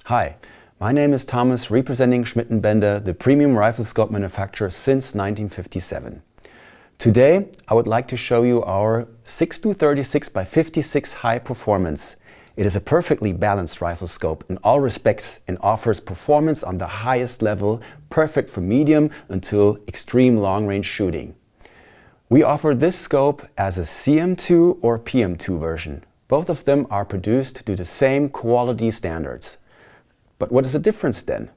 Hi, my name is Thomas, representing Schmidt & Bender, the premium rifle scope manufacturer since 1957. Today, I would like to show you our 6-36 by 56 high performance. It is a perfectly balanced rifle scope in all respects and offers performance on the highest level, perfect for medium until extreme long-range shooting. We offer this scope as a CM2 or PM2 version. Both of them are produced to the same quality standards. But what is the difference then?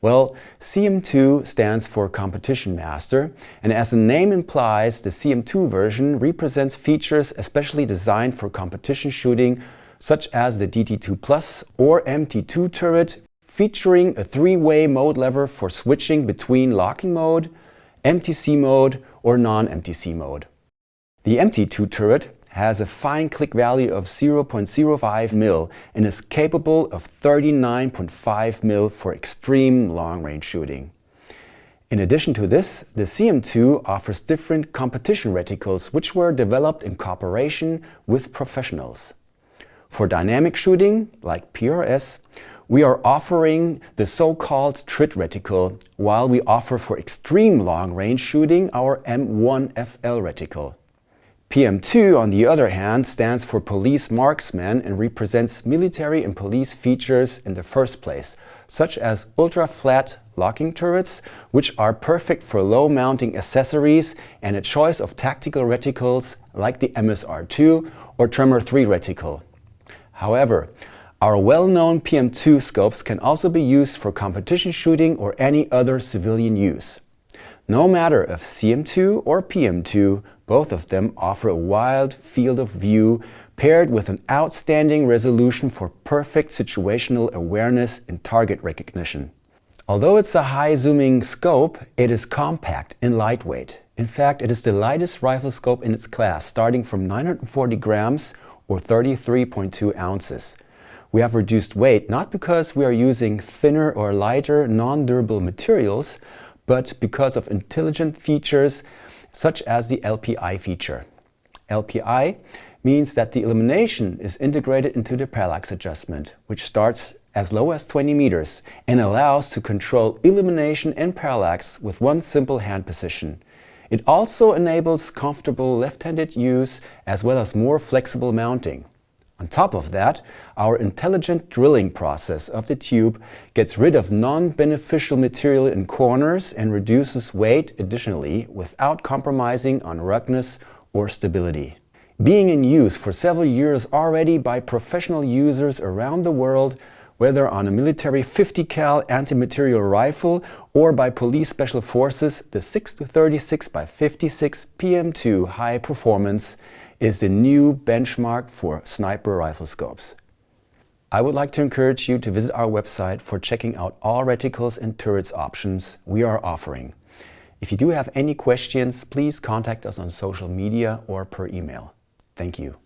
Well, CM2 stands for Competition Master, and as the name implies, the CM2 version represents features especially designed for competition shooting, such as the DT2 Plus or MT2 turret, featuring a three-way mode lever for switching between locking mode, MTC mode or non-MTC mode. The MT2 turret has a fine click value of 0.05 mil and is capable of 39.5 mil for extreme long-range shooting. In addition to this, the CM2 offers different competition reticles which were developed in cooperation with professionals. For dynamic shooting, like PRS, we are offering the so-called TRIT reticle, while we offer for extreme long-range shooting our M1FL reticle. PM2, on the other hand, stands for Police Marksman and represents military and police features in the first place, such as ultra-flat locking turrets, which are perfect for low-mounting accessories, and a choice of tactical reticles like the MSR2 or Tremor 3 reticle. However, our well-known PM2 scopes can also be used for competition shooting or any other civilian use. No matter if CM2 or PM2, both of them offer a wide field of view paired with an outstanding resolution for perfect situational awareness and target recognition. Although it's a high-zooming scope, it is compact and lightweight. In fact, it is the lightest rifle scope in its class, starting from 940 grams or 33.2 ounces. We have reduced weight not because we are using thinner or lighter non-durable materials, but because of intelligent features such as the LPI feature. LPI means that the illumination is integrated into the parallax adjustment, which starts as low as 20 meters and allows to control illumination and parallax with one simple hand position. It also enables comfortable left-handed use as well as more flexible mounting. On top of that, our intelligent drilling process of the tube gets rid of non-beneficial material in corners and reduces weight additionally without compromising on ruggedness or stability. Being in use for several years already by professional users around the world, whether on a military 50 cal anti-material rifle or by police special forces, the 6-36 by 56 PM2 high performance is the new benchmark for sniper rifle scopes. I would like to encourage you to visit our website for checking out all reticles and turrets options we are offering. If you do have any questions, please contact us on social media or per email. Thank you.